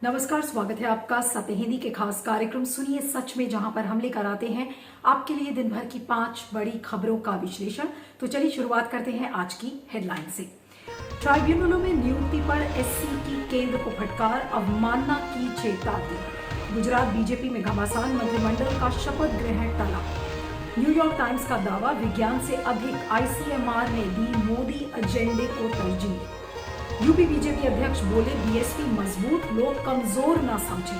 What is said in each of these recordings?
नमस्कार, स्वागत है आपका सत्य हिंदी के खास कार्यक्रम सुनिए सच में, जहां पर हम लेकर आते हैं आपके लिए दिन भर की 5 बड़ी खबरों का विश्लेषण। तो चलिए शुरुआत करते हैं आज की हेडलाइन से। ट्राइब्यूनलों में नियुक्ति पर एससी की केंद्र को फटकार, अवमानना की चेतावनी। गुजरात बीजेपी में घमासान, मंत्रिमंडल का शपथ ग्रहण टला। न्यूयॉर्क टाइम्स का दावा, विज्ञान से अधिक आईसीएमआर ने दी मोदी एजेंडे को तरजीह। यूपी बीजेपी अध्यक्ष बोले, बीएसपी मजबूत, लोग कमजोर ना समझे।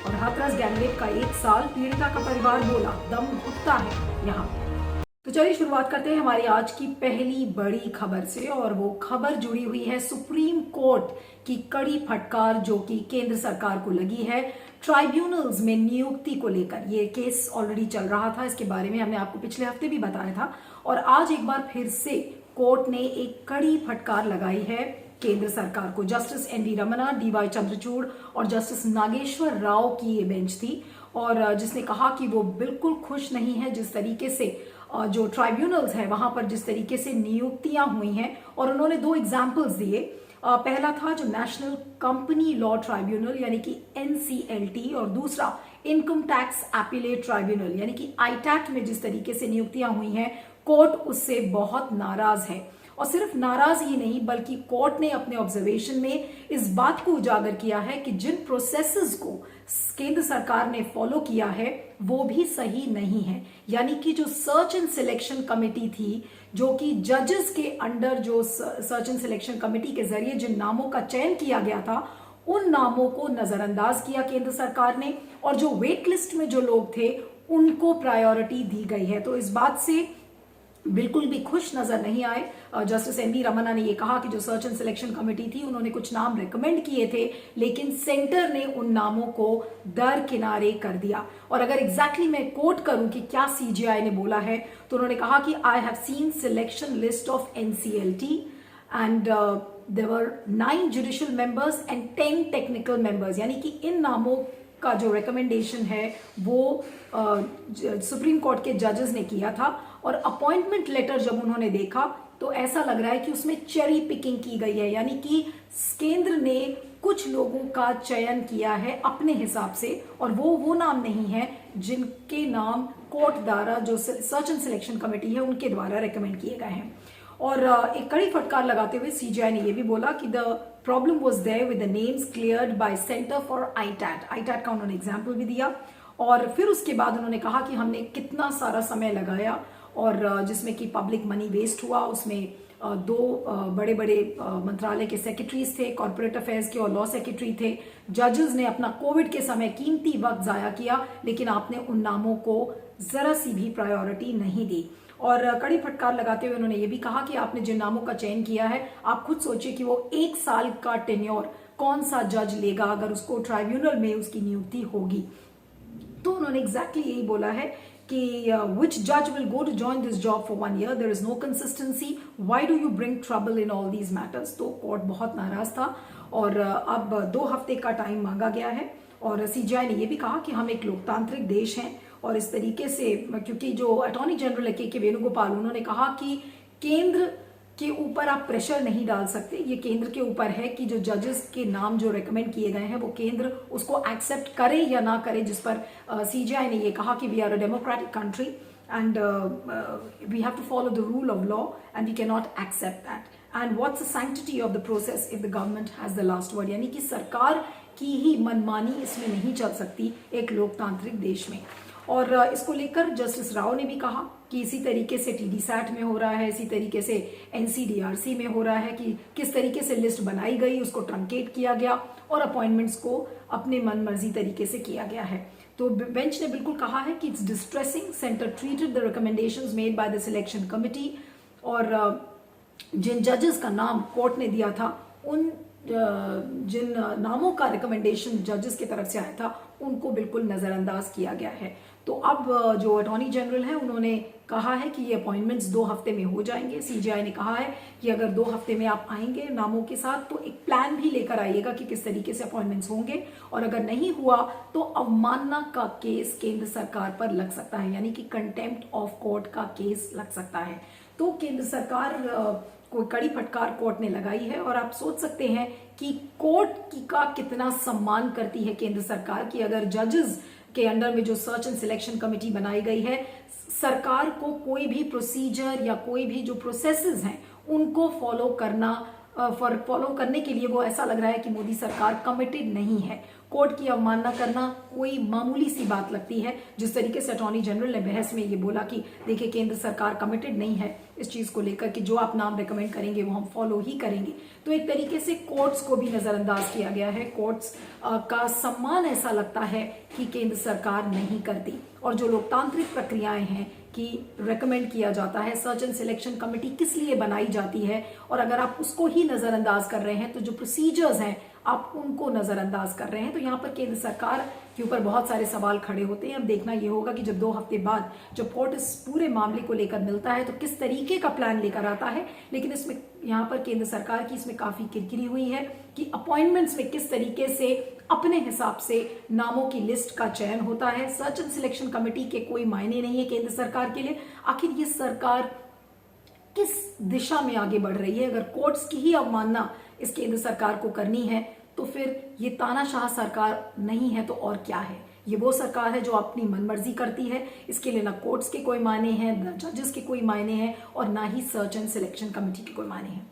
और हाथरस गैंगरेप का 1 साल, पीड़िता का परिवार बोला दम घुटता है यहाँ। तो चलिए शुरुआत करते हैं हमारी आज की पहली बड़ी खबर से, और वो खबर जुड़ी हुई है सुप्रीम कोर्ट की कड़ी फटकार जो कि केंद्र सरकार को लगी है ट्राइब्यूनल्स में नियुक्ति को लेकर। ये केस ऑलरेडी चल रहा था, इसके बारे में हमने आपको पिछले हफ्ते भी बताया था, और आज एक बार फिर से कोर्ट ने एक कड़ी फटकार लगाई है केंद्र सरकार को। Justice N V. Ramana, D Y. Chandrachud और जस्टिस नागेश्वर राव की ये बेंच थी, और जिसने कहा कि वो बिल्कुल खुश नहीं है जिस तरीके से जो ट्राइब्यूनल्स है वहां पर जिस तरीके से नियुक्तियां हुई हैं। और उन्होंने 2 एग्जाम्पल्स दिए। पहला था जो नेशनल कंपनी लॉ ट्राइब्यूनल यानी कि NCLT, और दूसरा इनकम टैक्स अपीलेट ट्राइब्यूनल यानी कि ITAT में जिस तरीके से नियुक्तियां हुई हैं, कोर्ट उससे बहुत नाराज है। और सिर्फ नाराज ही नहीं, बल्कि कोर्ट ने अपने ऑब्जर्वेशन में इस बात को उजागर किया है कि जिन प्रोसेसेस को केंद्र सरकार ने फॉलो किया है वो भी सही नहीं है। यानी कि जो सर्च एंड सिलेक्शन कमेटी थी, जो कि जजेस के अंडर जो सर्च एंड सिलेक्शन कमेटी के जरिए जिन नामों का चयन किया गया था, उन नामों को नजरअंदाज किया केंद्र सरकार ने, और जो वेट लिस्ट में जो लोग थे उनको प्रायोरिटी दी गई है। तो इस बात से बिल्कुल भी खुश नजर नहीं आए। Justice N V. रमन्ना ने यह कहा कि जो सर्च एंड सिलेक्शन कमेटी थी उन्होंने कुछ नाम रेकमेंड किए थे, लेकिन सेंटर ने उन नामों को दरकिनारे कर दिया। और अगर एग्जैक्टली मैं कोट करूं कि क्या सीजेआई ने बोला है, तो उन्होंने कहा कि I have seen selection list of NCLT and there were 9 judicial members and 10 technical members. यानी कि इन नामों का जो रिकमेंडेशन है वो सुप्रीम कोर्ट के जजेस ने किया था, और अपॉइंटमेंट लेटर जब उन्होंने देखा तो ऐसा लग रहा है कि उसमें चेरी पिकिंग की गई है। यानी कि केंद्र ने कुछ लोगों का चयन किया है अपने हिसाब से, और वो नाम नहीं है जिनके नाम कोर्ट द्वारा, जो सर्च एंड सिलेक्शन कमेटी है उनके द्वारा रिकमेंड किए गए हैं। और एक कड़ी फटकार लगाते हुए सीजीआई ने यह भी बोला कि the problem was there with the names cleared by centre for ITAT का उन्होंने एग्जाम्पल भी दिया। और फिर उसके बाद उन्होंने कहा कि हमने कितना सारा समय लगाया, और जिसमें कि पब्लिक मनी वेस्ट हुआ। उसमें 2 बड़े बड़े मंत्रालय के सेक्रेटरीज थे, कॉर्पोरेट अफेयर्स के और लॉ सेक्रेटरी थे। जजेस ने अपना कोविड के समय कीमती वक्त जाया किया, लेकिन आपने उन नामों को जरा सी भी प्रायोरिटी नहीं दी। और कड़ी फटकार लगाते हुए उन्होंने ये भी कहा कि आपने जिन नामों का चयन किया है, आप खुद सोचिए कि वो 1 साल का टेन्योर कौन सा जज लेगा अगर उसको ट्राइब्यूनल में उसकी नियुक्ति होगी। तो उन्होंने एग्जैक्टली यही बोला है कि which judge will go to join this job for 1 year? There is no consistency. Why do you bring trouble in all these matters? तो कोर्ट बहुत नाराज था, और अब 2 हफ्ते का टाइम मांगा गया है। और सीजीआई ने यह भी कहा कि हम एक लोकतांत्रिक देश हैं, और इस तरीके से, क्योंकि जो अटॉर्नी जनरल है के वेणुगोपाल, उन्होंने कहा कि केंद्र के ऊपर आप प्रेशर नहीं डाल सकते, ये केंद्र के ऊपर है कि जो जजेस के नाम जो रेकमेंड किए गए हैं वो केंद्र उसको एक्सेप्ट करे या ना करे। जिस पर सीजीआई ने ये कहा कि we are a democratic country and we have to follow the rule of law and we can not accept that. And what's the sanctity of the process if the government has the last word. यानी कि सरकार की ही मनमानी इसमें नहीं चल सकती एक लोकतांत्रिक देश में। और इसको लेकर जस्टिस राव ने भी कहा कि इसी तरीके से TDSAT में हो रहा है, इसी तरीके से NCDRC में हो रहा है कि किस तरीके से लिस्ट बनाई गई, उसको ट्रंकेट किया गया और अपॉइंटमेंट्स को अपने मन मर्जी तरीके से किया गया है। तो बेंच ने बिल्कुल कहा है कि it's distressing, centre treated the recommendations made by the selection committee. और जिन जजेस का नाम कोर्ट ने दिया था, उन जिन नामों का रिकमेंडेशन जजेस की तरफ से आया था, उनको बिल्कुल नजरअंदाज किया गया है। तो अब जो अटॉर्नी जनरल है उन्होंने कहा है कि ये अपॉइंटमेंट्स 2 हफ्ते में हो जाएंगे। सीजीआई ने कहा है कि अगर 2 हफ्ते में आप आएंगे नामों के साथ तो एक प्लान भी लेकर आइएगा कि किस तरीके से अपॉइंटमेंट्स होंगे, और अगर नहीं हुआ तो अवमानना का केस केंद्र सरकार पर लग सकता है, यानी कि कंटेम्प्ट ऑफ कोर्ट का केस लग सकता है। तो केंद्र सरकार कोई कड़ी फटकार कोर्ट ने लगाई है और आप सोच सकते हैं कि कोर्ट की का कितना सम्मान करती है केंद्र सरकार कि अगर जजेस के अंडर में जो सर्च एंड सिलेक्शन कमेटी बनाई गई है, सरकार को कोई भी प्रोसीजर या कोई भी जो प्रोसेसेस हैं उनको फॉलो करने के लिए वो ऐसा लग रहा है कि मोदी सरकार कमिटेड नहीं है। कोर्ट की अवमानना करना कोई मामूली सी बात लगती है। जिस तरीके से अटॉर्नी जनरल ने बहस में ये बोला कि देखिए केंद्र सरकार कमिटेड नहीं है इस चीज को लेकर कि जो आप नाम रेकमेंड करेंगे वो हम फॉलो ही करेंगे, तो एक तरीके से कोर्ट्स को भी नजरअंदाज किया गया है। कोर्ट्स का सम्मान ऐसा लगता है कि केंद्र सरकार नहीं करती। और जो लोकतांत्रिक प्रक्रियाएं हैं कि रेकमेंड किया जाता है, सर्च एंड सिलेक्शन कमेटी किस लिए बनाई जाती है, और अगर आप उसको ही नजरअंदाज कर रहे हैं तो जो प्रोसीजर्स हैं आप उनको नजरअंदाज कर रहे हैं। तो यहाँ पर केंद्र सरकार के ऊपर बहुत सारे सवाल खड़े होते हैं। अब देखना ये होगा कि जब 2 हफ्ते बाद जब कोर्ट इस पूरे मामले को लेकर मिलता है तो किस तरीके का प्लान लेकर आता है। लेकिन इसमें यहाँ पर केंद्र सरकार की इसमें काफी किरकिरी हुई है कि अपॉइंटमेंट्स में किस तरीके से अपने हिसाब से नामों की लिस्ट का चयन होता है। सर्च एंड सिलेक्शन कमेटी के कोई मायने नहीं है केंद्र सरकार के लिए। आखिर ये सरकार किस दिशा में आगे बढ़ रही है? अगर कोर्ट्स की ही अवमानना इस केंद्र सरकार को करनी है तो फिर ये तानाशाह सरकार नहीं है तो और क्या है? ये वो सरकार है जो अपनी मनमर्जी करती है। इसके लिए ना कोर्ट्स के कोई मायने हैं, ना जजेस के कोई मायने हैं, और ना ही सर्च एंड सिलेक्शन कमेटी के कोई मायने हैं।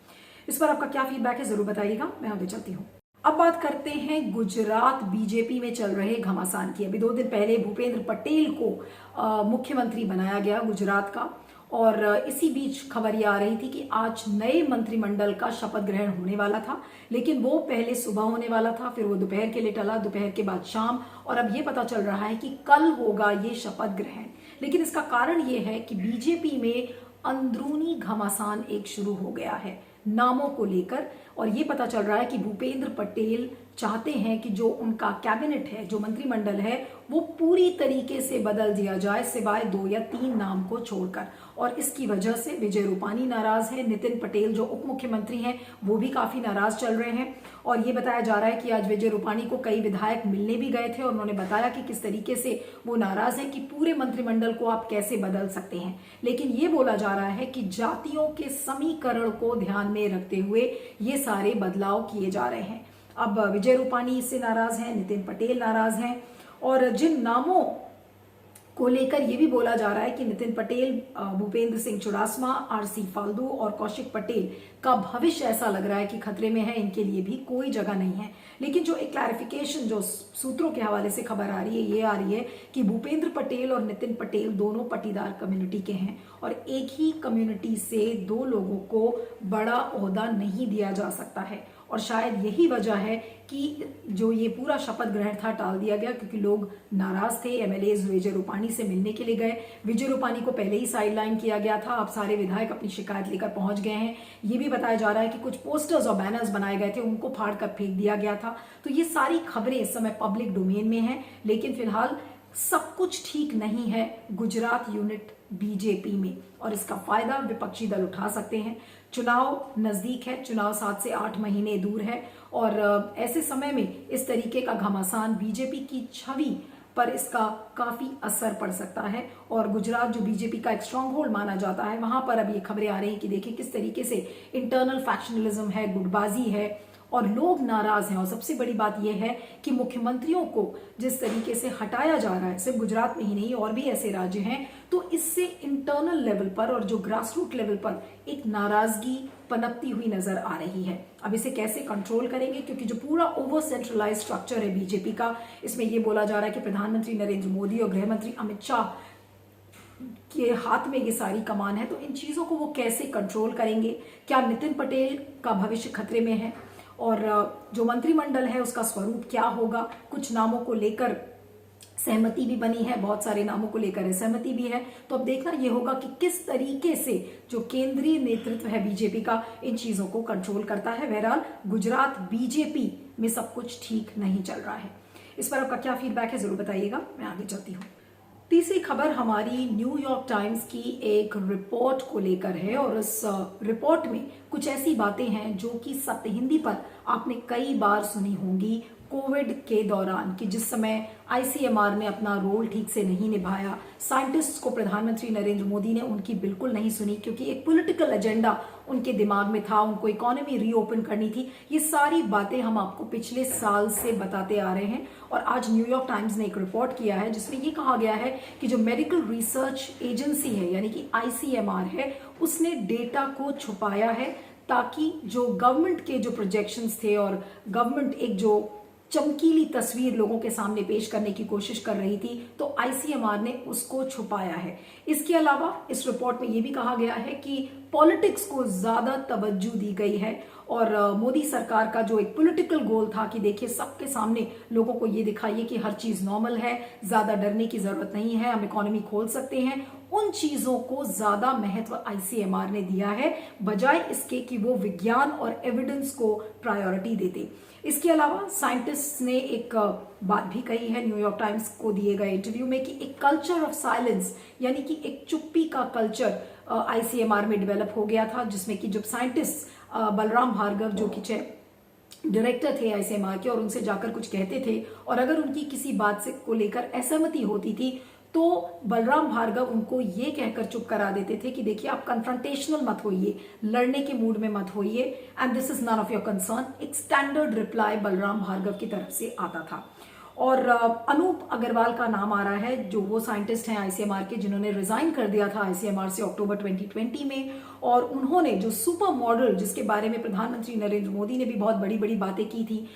इस पर आपका क्या फीडबैक है जरूर बताइएगा, मैं आगे चलती हूँ। अब बात करते हैं गुजरात बीजेपी में चल रहे घमासान की। अभी 2 दिन पहले भूपेंद्र पटेल को मुख्यमंत्री बनाया गया गुजरात का, और इसी बीच खबर ये आ रही थी कि आज नए मंत्रिमंडल का शपथ ग्रहण होने वाला था, लेकिन वो पहले सुबह होने वाला था, फिर वो दोपहर के लिए टला, दोपहर के बाद शाम, और अब ये पता चल रहा है कि कल होगा ये शपथ ग्रहण। लेकिन इसका कारण ये है कि बीजेपी में अंदरूनी घमासान एक शुरू हो गया है नामों को लेकर, और ये पता चल रहा है कि भूपेंद्र पटेल चाहते हैं कि जो उनका कैबिनेट है, जो मंत्रिमंडल है, वो पूरी तरीके से बदल दिया जाए सिवाय 2 या 3 नाम को छोड़कर। और इसकी वजह से विजय रूपानी नाराज है, नितिन पटेल जो उप मुख्यमंत्री हैं वो भी काफी नाराज चल रहे हैं। और ये बताया जा रहा है कि आज विजय रूपानी को कई विधायक मिलने भी गए थे और उन्होंने बताया कि किस तरीके से वो नाराज है कि पूरे मंत्रिमंडल को आप कैसे बदल सकते हैं। लेकिन ये बोला जा रहा है कि जातियों के समीकरण को ध्यान में रखते हुए ये सारे बदलाव किए जा रहे हैं। अब विजय रूपानी इससे नाराज हैं, नितिन पटेल नाराज हैं, और जिन नामों को लेकर ये भी बोला जा रहा है कि नितिन पटेल, भूपेंद्र सिंह चुड़ासमा, आरसी फाल्दू और कौशिक पटेल का भविष्य ऐसा लग रहा है कि खतरे में है, इनके लिए भी कोई जगह नहीं है। लेकिन जो एक क्लैरिफिकेशन जो सूत्रों के हवाले से खबर आ रही है, ये आ रही है कि भूपेंद्र पटेल और नितिन पटेल दोनों पटीदार कम्युनिटी के हैं, और एक ही कम्युनिटी से 2 लोगों को बड़ा ओहदा नहीं दिया जा सकता है। और शायद यही वजह है कि जो ये पूरा शपथ ग्रहण था टाल दिया गया, क्योंकि लोग नाराज थे। एमएलएज विजय रूपानी से मिलने के लिए गए, विजय रूपानी को पहले ही साइडलाइन किया गया था। अब सारे विधायक अपनी शिकायत लेकर पहुंच गए हैं। ये भी बताया जा रहा है कि कुछ पोस्टर्स और बैनर्स बनाए गए थे, उनको फाड़ कर फेंक दिया गया था। तो ये सारी खबरें इस समय पब्लिक डोमेन में हैं, लेकिन फिलहाल सब कुछ ठीक नहीं है गुजरात यूनिट बीजेपी में, और इसका फायदा विपक्षी दल उठा सकते हैं। चुनाव नजदीक है, चुनाव 7 से 8 महीने दूर है, और ऐसे समय में इस तरीके का घमासान बीजेपी की छवि पर इसका काफी असर पड़ सकता है। और गुजरात जो बीजेपी का एक स्ट्रांग होल्ड माना जाता है, वहां पर अब ये खबरें आ रही हैं कि देखिए किस तरीके से इंटरनल फैक्शनलिज्म है, गुटबाजी है, और लोग नाराज हैं। और सबसे बड़ी बात यह है कि मुख्यमंत्रियों को जिस तरीके से हटाया जा रहा है, सिर्फ गुजरात में ही नहीं और भी ऐसे राज्य हैं, तो इससे इंटरनल लेवल पर और जो ग्रास रूट लेवल पर एक नाराजगी पनपती हुई नजर आ रही है। अब इसे कैसे कंट्रोल करेंगे, क्योंकि जो पूरा ओवर सेंट्रलाइज स्ट्रक्चर है बीजेपी का, इसमें यह बोला जा रहा है कि प्रधानमंत्री नरेंद्र मोदी और गृह मंत्री अमित शाह के हाथ में ये सारी कमान है। तो इन चीजों को वो कैसे कंट्रोल करेंगे? क्या नितिन पटेल का भविष्य खतरे में है? और जो मंत्रिमंडल है उसका स्वरूप क्या होगा? कुछ नामों को लेकर सहमति भी बनी है, बहुत सारे नामों को लेकर असहमति भी है। तो अब देखना यह होगा कि किस तरीके से जो केंद्रीय नेतृत्व है बीजेपी का इन चीजों को कंट्रोल करता है। बहरहाल गुजरात बीजेपी में सब कुछ ठीक नहीं चल रहा है। इस पर आपका क्या फीडबैक है जरूर बताइएगा, मैं आगे चलती हूँ। तीसरी खबर हमारी न्यूयॉर्क टाइम्स की एक रिपोर्ट को लेकर है, और उस रिपोर्ट में कुछ ऐसी बातें हैं जो कि सत्य हिंदी पर आपने कई बार सुनी होंगी। कोविड कोविड के दौरान कि जिस समय आईसीएमआर ने अपना रोल ठीक से नहीं निभाया, साइंटिस्ट्स को प्रधानमंत्री नरेंद्र मोदी ने उनकी बिल्कुल नहीं सुनी क्योंकि एक पॉलिटिकल एजेंडा उनके दिमाग में था, उनको इकोनॉमी रीओपन करनी थी। ये सारी बातें हम आपको पिछले साल से बताते आ रहे हैं और आज न्यूयॉर्क टाइम्स ने एक रिपोर्ट किया है जिसमें ये कहा गया है कि जो मेडिकल रिसर्च एजेंसी है यानी कि आईसीएमआर है, उसने डेटा को छुपाया है ताकि जो गवर्नमेंट के जो प्रोजेक्शंस थे और गवर्नमेंट एक जो चमकीली तस्वीर लोगों के सामने पेश करने की कोशिश कर रही थी, तो आईसीएमआर ने उसको छुपाया है। इसके अलावा इस रिपोर्ट में यह भी कहा गया है कि पॉलिटिक्स को ज्यादा तवज्जो दी गई है और मोदी सरकार का जो एक पॉलिटिकल गोल था कि देखिए सबके सामने लोगों को ये दिखाइए कि हर चीज नॉर्मल है, ज्यादा डरने की जरूरत नहीं है, हम इकोनॉमी खोल सकते हैं, उन चीजों को ज्यादा महत्व आईसीएमआर ने दिया है बजाय इसके कि वो विज्ञान और एविडेंस को प्रायोरिटी देते। इसके अलावा साइंटिस्ट ने एक बात भी कही है न्यूयॉर्क टाइम्स को दिए गए इंटरव्यू में कि एक कल्चर ऑफ साइलेंस यानी कि एक चुप्पी का कल्चर आईसीएमआर में डेवलप हो गया था, जिसमें कि जब साइंटिस्ट बलराम भार्गव जो कि डायरेक्टर थे आईसीएमआर के और उनसे जाकर कुछ कहते थे और अगर उनकी किसी बात से को लेकर असहमति होती थी तो बलराम भार्गव उनको ये कहकर चुप करा देते थे कि देखिए आप कन्फ्रंटेशनल मत होइए, लड़ने के मूड में मत होइए, and this is none of your concern. एक स्टैंडर्ड रिप्लाई बलराम भार्गव की तरफ से आता था। और अनूप अग्रवाल का नाम आ रहा है जो वो साइंटिस्ट हैं आईसीएमआर के जिन्होंने रिजाइन कर दिया था आईसीएमआर से अक्टूबर 2020 में, और उन्होंने जो सुपर मॉडल जिसके बारे में प्रधानमंत्री नरेंद्र मोदी ने भी बहुत बड़ी बड़ी बातें की थी,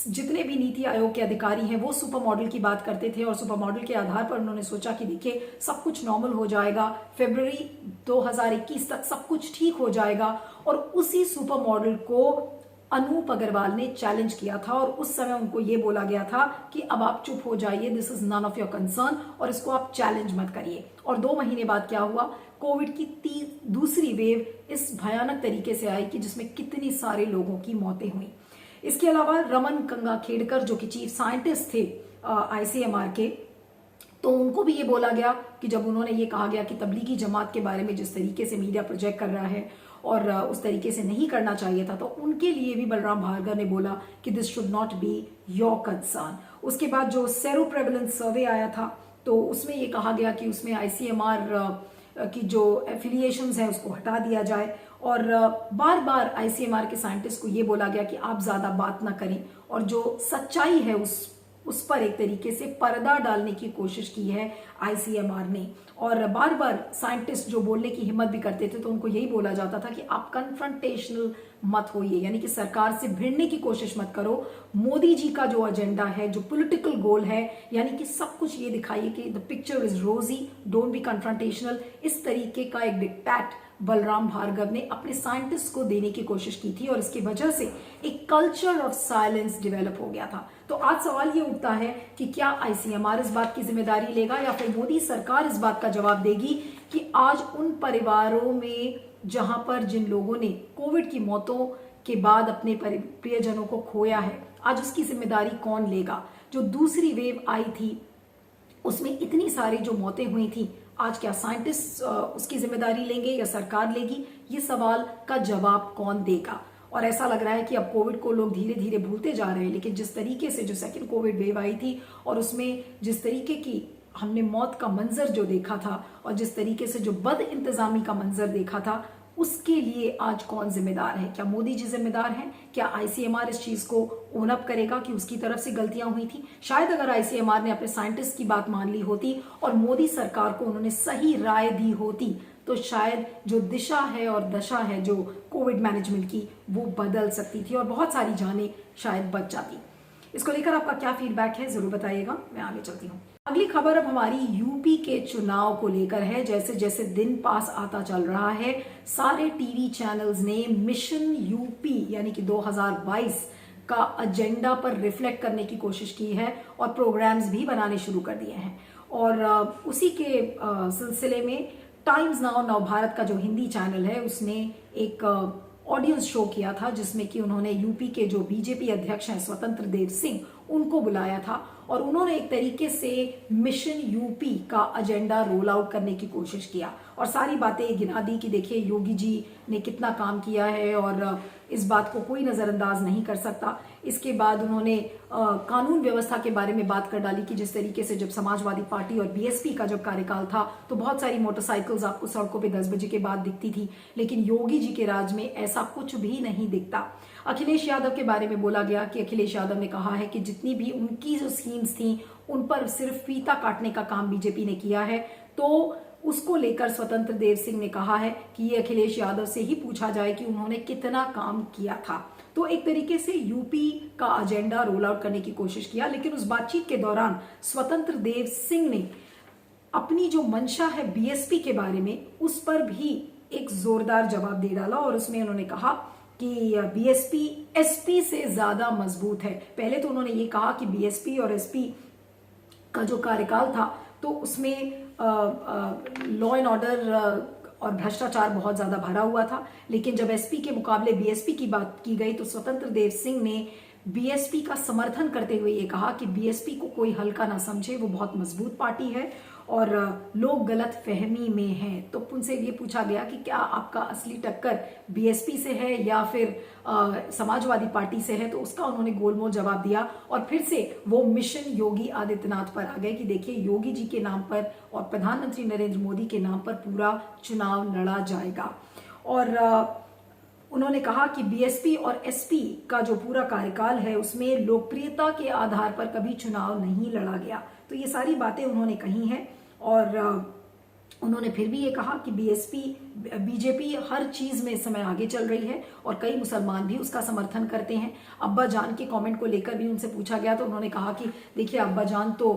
जितने भी नीति आयोग के अधिकारी हैं वो सुपर मॉडल की बात करते थे और सुपर मॉडल के आधार पर उन्होंने सोचा कि देखिए सब कुछ नॉर्मल हो जाएगा, फरवरी 2021 तक सब कुछ ठीक हो जाएगा। और उसी सुपर मॉडल को अनूप अग्रवाल ने चैलेंज किया था और उस समय उनको ये बोला गया था कि अब आप चुप हो जाइए, this is none of your concern, और इसको आप चैलेंज मत करिए। और 2 महीने बाद क्या हुआ, कोविड की दूसरी वेव इस भयानक तरीके से आई कि जिसमें कितनी सारे लोगों की मौतें हुई। इसके अलावा रमन गंगाखेड़कर जो कि चीफ साइंटिस्ट थे आईसीएमआर के, तो उनको भी ये बोला गया कि जब उन्होंने ये कहा गया कि तबलीगी जमात के बारे में जिस तरीके से मीडिया प्रोजेक्ट कर रहा है और उस तरीके से नहीं करना चाहिए था, तो उनके लिए भी बलराम भार्गव ने बोला कि this should not be your concern. उसके बाद जो सेरो प्रेवलेंस सर्वे आया था तो उसमें ये कहा गया कि उसमें आईसीएमआर की जो एफिलिएशंस है उसको हटा दिया जाए और बार बार आईसीएमआर के साइंटिस्ट को ये बोला गया कि आप ज्यादा बात ना करें और जो सच्चाई है उस पर एक तरीके से पर्दा डालने की कोशिश की है आईसीएमआर ने। और बार बार साइंटिस्ट जो बोलने की हिम्मत भी करते थे तो उनको यही बोला जाता था कि आप कन्फ्रंटेशनल मत होइए, यानी कि सरकार से भिड़ने की कोशिश मत करो। मोदी जी का जो एजेंडा है, जो पॉलिटिकल गोल है, यानी कि सब कुछ ये दिखाइए कि द पिक्चर इज रोजी, डोंट बी कन्फ्रंटेशनल, इस तरीके का एक डिक्टेट बलराम भार्गव ने अपने साइंटिस्ट को देने की कोशिश की थी और इसकी वजह से एक कल्चर ऑफ साइलेंस डेवलप हो गया था। तो आज सवाल ये उठता है कि क्या आईसीएमआर इस बात की जिम्मेदारी लेगा या फिर मोदी सरकार इस बात का जवाब देगी कि आज उन परिवारों में जहां पर जिन लोगों ने कोविड की मौतों के बाद अपने प्रियजनों को खोया है, आज उसकी जिम्मेदारी कौन लेगा। जो दूसरी वेव आई थी उसमें इतनी सारी जो मौतें हुई थी, आज क्या साइंटिस्ट उसकी जिम्मेदारी लेंगे या सरकार लेगी, ये सवाल का जवाब कौन देगा। और ऐसा लग रहा है कि अब कोविड को लोग धीरे धीरे भूलते जा रहे हैं, लेकिन जिस तरीके से जो सेकंड कोविड वेव आई थी और उसमें जिस तरीके की हमने मौत का मंजर जो देखा था और जिस तरीके से जो बद इंतजामी का मंजर देखा था, उसके लिए आज कौन जिम्मेदार है। क्या मोदी जी जिम्मेदार हैं? क्या आईसीएमआर इस चीज को ओन अप करेगा कि उसकी तरफ से गलतियां हुई थी? शायद अगर आईसीएमआर ने अपने साइंटिस्ट की बात मान ली होती और मोदी सरकार को उन्होंने सही राय दी होती तो शायद जो दिशा है और दशा है जो कोविड मैनेजमेंट की, वो बदल सकती थी और बहुत सारी जानें शायद बच जाती। इसको लेकर आपका क्या फीडबैक है जरूर बताइएगा। मैं आगे चलती हूँ। अगली खबर अब हमारी यूपी के चुनाव को लेकर है। जैसे जैसे दिन पास आता चल रहा है, सारे टीवी चैनल्स ने मिशन यूपी यानी कि 2022 का एजेंडा पर रिफ्लेक्ट करने की कोशिश की है और प्रोग्राम्स भी बनाने शुरू कर दिए हैं। और उसी के सिलसिले में टाइम्स नाउ नवभारत का जो हिंदी चैनल है उसने एक ऑडियंस शो किया था जिसमें कि उन्होंने यूपी के जो बीजेपी अध्यक्ष हैं स्वतंत्र देव सिंह, उनको बुलाया था और उन्होंने एक तरीके से मिशन यूपी का एजेंडा रोल आउट करने की कोशिश किया और सारी बातें गिना दी कि देखिए योगी जी ने कितना काम किया है और इस बात को कोई नजरअंदाज नहीं कर सकता। इसके बाद उन्होंने कानून व्यवस्था के बारे में बात कर डाली कि जिस तरीके से जब समाजवादी पार्टी और बीएसपी का जब कार्यकाल था तो बहुत सारी मोटरसाइकिल्स आपको सड़कों पे 10 बजे के बाद दिखती थी, लेकिन योगी जी के राज में ऐसा कुछ भी नहीं दिखता। अखिलेश यादव के बारे में बोला गया कि अखिलेश यादव ने कहा है कि जितनी भी उनकी जो स्कीम्स थी उन पर सिर्फ फीता काटने का काम बीजेपी ने किया है। तो उसको लेकर स्वतंत्र देव सिंह ने कहा है कि ये अखिलेश यादव से ही पूछा जाए कि उन्होंने कितना काम किया था। तो एक तरीके से यूपी का एजेंडा रोल आउट करने की कोशिश किया, लेकिन उस बातचीत के दौरान स्वतंत्र देव सिंह ने अपनी जो मंशा है बीएसपी के बारे में उस पर भी एक जोरदार जवाब दे डाला और उसमें उन्होंने कहा कि बीएसपी एसपी से ज्यादा मजबूत है। पहले तो उन्होंने ये कहा कि बीएसपी और एसपी का जो कार्यकाल था तो उसमें लॉ एंड ऑर्डर और भ्रष्टाचार बहुत ज्यादा भरा हुआ था, लेकिन जब एसपी के मुकाबले बीएसपी की बात की गई तो स्वतंत्र देव सिंह ने बीएसपी का समर्थन करते हुए ये कहा कि बीएसपी को कोई हल्का ना समझे, वो बहुत मजबूत पार्टी है और लोग गलत फहमी में हैं। तो उनसे ये पूछा गया कि क्या आपका असली टक्कर बीएसपी से है या फिर समाजवादी पार्टी से है, तो उसका उन्होंने गोलमोल जवाब दिया और फिर से वो मिशन योगी आदित्यनाथ पर आ गए कि देखिए योगी जी के नाम पर और प्रधानमंत्री नरेंद्र मोदी के नाम पर पूरा चुनाव लड़ा जाएगा। और उन्होंने कहा कि बीएसपी और एसपी का जो पूरा कार्यकाल है उसमें लोकप्रियता के आधार पर कभी चुनाव नहीं लड़ा गया। तो ये सारी बातें उन्होंने कही हैं और उन्होंने फिर भी ये कहा कि बीजेपी हर चीज में इस समय आगे चल रही है और कई मुसलमान भी उसका समर्थन करते हैं। अब्बा जान के कमेंट को लेकर भी उनसे पूछा गया तो उन्होंने कहा कि देखिए अब्बा जान तो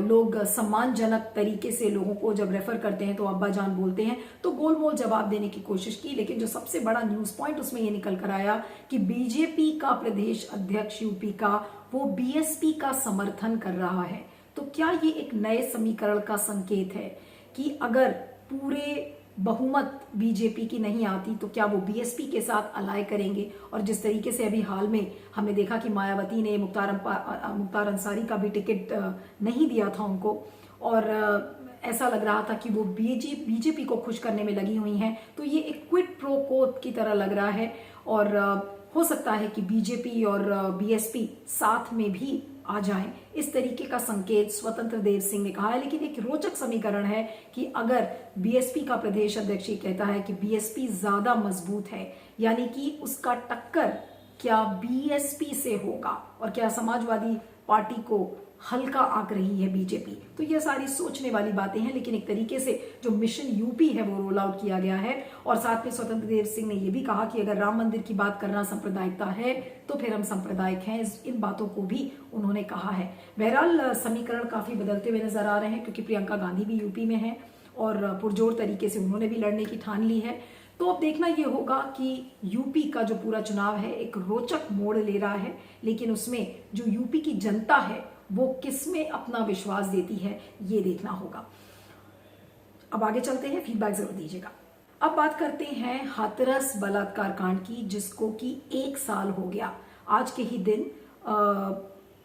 लोग सम्मानजनक तरीके से लोगों को जब रेफर करते हैं तो अब्बा जान बोलते हैं। तो गोलमोल जवाब देने की कोशिश की, लेकिन जो सबसे बड़ा न्यूज पॉइंट उसमें ये निकल कर आया कि बीजेपी का प्रदेश अध्यक्ष यूपी का वो बीएसपी का समर्थन कर रहा है। तो क्या ये एक नए समीकरण का संकेत है कि अगर पूरे बहुमत बीजेपी की नहीं आती तो क्या वो बीएसपी के साथ अलाय करेंगे? और जिस तरीके से अभी हाल में हमने देखा कि मायावती ने मुख्तार अंसारी का भी टिकट नहीं दिया था उनको और ऐसा लग रहा था कि वो बीजेपी को खुश करने में लगी हुई हैं, तो ये एक क्विड प्रो को की तरह लग रहा है और हो सकता है कि बीजेपी और बीएसपी साथ में भी आ जाएं। इस तरीके का संकेत स्वतंत्र देव सिंह ने कहा है। लेकिन एक रोचक समीकरण है कि अगर बीएसपी का प्रदेश अध्यक्ष कहता है कि बीएसपी ज्यादा मजबूत है, यानी कि उसका टक्कर क्या बीएसपी से होगा और क्या समाजवादी पार्टी को हल्का आंक रही है बीजेपी? तो ये सारी सोचने वाली बातें हैं, लेकिन एक तरीके से जो मिशन यूपी है वो रोल आउट किया गया है। और साथ में स्वतंत्र देव सिंह ने ये भी कहा कि अगर राम मंदिर की बात करना सांप्रदायिकता है तो फिर हम सांप्रदायिक हैं। इन बातों को भी उन्होंने कहा है। बहरहाल समीकरण काफी बदलते हुए नजर आ रहे हैं क्योंकि प्रियंका गांधी भी यूपी में है और पुरजोर तरीके से उन्होंने भी लड़ने की ठान ली है। तो अब देखना यह होगा कि यूपी का जो पूरा चुनाव है एक रोचक मोड़ ले रहा है, लेकिन उसमें जो यूपी की जनता है वो किसमें अपना विश्वास देती है ये देखना होगा। अब आगे चलते हैं, फीडबैक जरूर दीजिएगा। अब बात करते हैं हाथरस बलात्कार कांड की, जिसको कि 1 साल हो गया। आज के ही दिन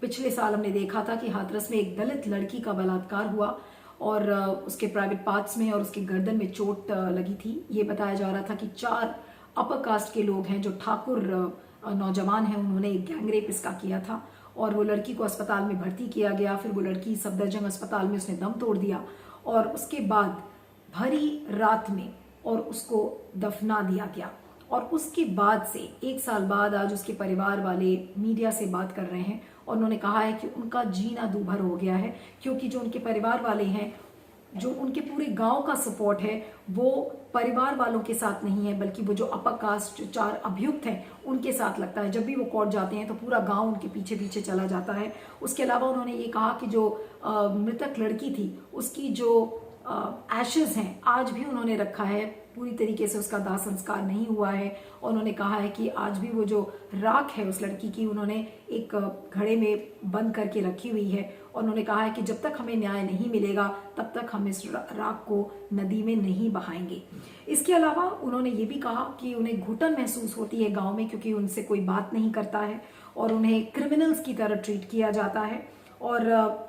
पिछले साल हमने देखा था कि हाथरस में एक दलित लड़की का बलात्कार हुआ और उसके प्राइवेट पार्ट्स में और उसके गर्दन में चोट लगी थी। ये बताया जा रहा था कि 4 अपर कास्ट के लोग हैं जो ठाकुर नौजवान हैं, उन्होंने एक गैंग रेप इसका किया था और वो लड़की को अस्पताल में भर्ती किया गया। फिर वो लड़की सफदरजंग अस्पताल में उसने दम तोड़ दिया और उसके बाद भरी रात में और उसको दफना दिया गया। और उसके बाद से 1 साल बाद आज उसके परिवार वाले मीडिया से बात कर रहे हैं और उन्होंने कहा है कि उनका जीना दूभर हो गया है, क्योंकि जो उनके परिवार वाले हैं, जो उनके पूरे गांव का सपोर्ट है वो परिवार वालों के साथ नहीं है, बल्कि वो जो अपर कास्ट 4 अभियुक्त हैं उनके साथ लगता है। जब भी वो कोर्ट जाते हैं तो पूरा गांव उनके पीछे पीछे चला जाता है। उसके अलावा उन्होंने ये कहा कि जो मृतक लड़की थी उसकी जो एशेज हैं आज भी उन्होंने रखा है, पूरी तरीके से उसका दाह संस्कार नहीं हुआ है। और उन्होंने कहा है कि आज भी वो जो राख है उस लड़की की उन्होंने एक घड़े में बंद करके रखी हुई है और उन्होंने कहा है कि जब तक हमें न्याय नहीं मिलेगा तब तक हम इस राख को नदी में नहीं बहाएंगे। इसके अलावा उन्होंने ये भी कहा कि उन्हें घुटन महसूस होती है गांव में, क्योंकि उनसे कोई बात नहीं करता है और उन्हें क्रिमिनल्स की तरह ट्रीट किया जाता है। और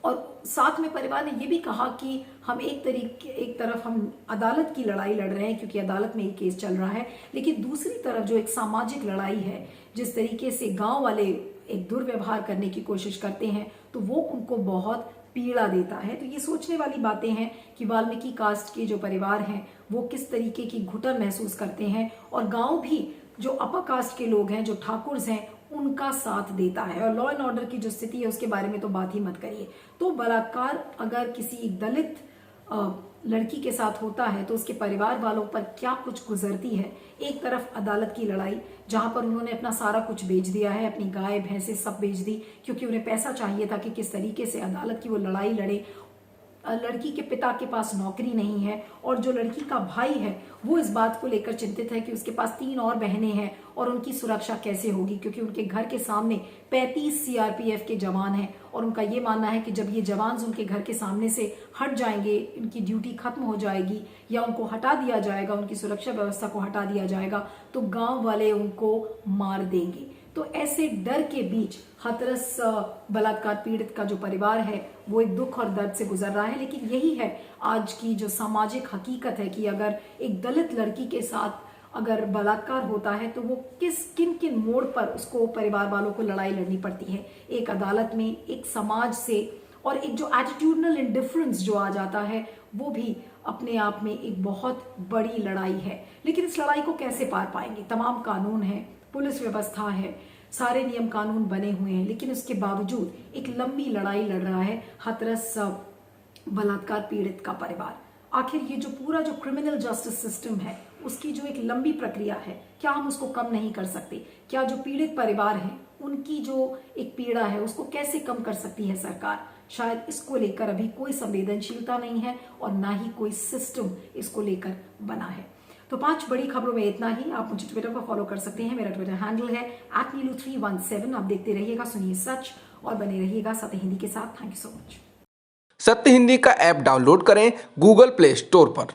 और साथ में परिवार ने ये भी कहा कि हम एक तरफ हम अदालत की लड़ाई लड़ रहे हैं क्योंकि अदालत में ये केस चल रहा है, लेकिन दूसरी तरफ जो एक सामाजिक लड़ाई है, जिस तरीके से गांव वाले एक दुर्व्यवहार करने की कोशिश करते हैं, तो वो उनको बहुत पीड़ा देता है। तो ये सोचने वाली बातें हैं कि वाल्मीकि कास्ट के जो परिवार हैं वो किस तरीके की घुटन महसूस करते हैं, और गांव भी जो अपर कास्ट के लोग हैं, जो ठाकुर्स हैं, उनका साथ देता है। और लॉ एंड ऑर्डर की जो स्थिति है उसके बारे में तो बात ही मत करिए। तो बलात्कार अगर किसी एक दलित लड़की के साथ होता है तो उसके परिवार वालों पर क्या कुछ गुजरती है। एक तरफ अदालत की लड़ाई, जहां पर उन्होंने अपना सारा कुछ बेच दिया है, अपनी गाय भैंसे सब बेच दी, क्योंकि उन्हें पैसा चाहिए था कि किस तरीके से अदालत की वो लड़ाई लड़े। लड़की के पिता के पास नौकरी नहीं है, और जो लड़की का भाई है वो इस बात को लेकर चिंतित है कि उसके पास 3 और बहनें हैं और उनकी सुरक्षा कैसे होगी, क्योंकि उनके घर के सामने 35 सीआरपीएफ के जवान हैं, और उनका ये मानना है कि जब ये जवान उनके घर के सामने से हट जाएंगे, इनकी ड्यूटी खत्म हो जाएगी या उनको हटा दिया जाएगा, उनकी सुरक्षा व्यवस्था को हटा दिया जाएगा, तो गांव वाले उनको मार देंगे। तो ऐसे डर के बीच हाथरस बलात्कार पीड़ित का जो परिवार है वो एक दुख और दर्द से गुजर रहा है। लेकिन यही है आज की जो सामाजिक हकीकत है कि अगर एक दलित लड़की के साथ अगर बलात्कार होता है तो वो किन किन मोड़ पर उसको परिवार वालों को लड़ाई लड़नी पड़ती है, एक अदालत में, एक समाज से, और एक जो एटीट्यूडनल इंडिफरेंस जो आ जाता है वो भी अपने आप में एक बहुत बड़ी लड़ाई है। लेकिन इस लड़ाई को कैसे पार पाएंगे? तमाम कानून है, पुलिस व्यवस्था है, सारे नियम कानून बने हुए हैं, लेकिन उसके बावजूद एक लंबी लड़ाई लड़ रहा है हाथरस बलात्कार पीड़ित का परिवार। आखिर ये जो पूरा जो क्रिमिनल जस्टिस सिस्टम है उसकी जो एक लंबी प्रक्रिया है, क्या हम उसको कम नहीं कर सकते? क्या जो पीड़ित परिवार हैं उनकी जो एक पीड़ा है उसको कैसे कम कर सकती है सरकार? शायद इसको लेकर अभी कोई संवेदनशीलता नहीं है और ना ही कोई सिस्टम इसको लेकर बना है। तो 5 बड़ी खबरों में इतना ही। आप मुझे ट्विटर पर फॉलो कर सकते हैं, मेरा ट्विटर हैंडल है @नीलू317। आप देखते रहिएगा, सुनिए सच, और बने रहिएगा सत्य हिंदी के साथ। Thank you so much. सत्य हिंदी का ऐप डाउनलोड करें गूगल प्ले स्टोर पर।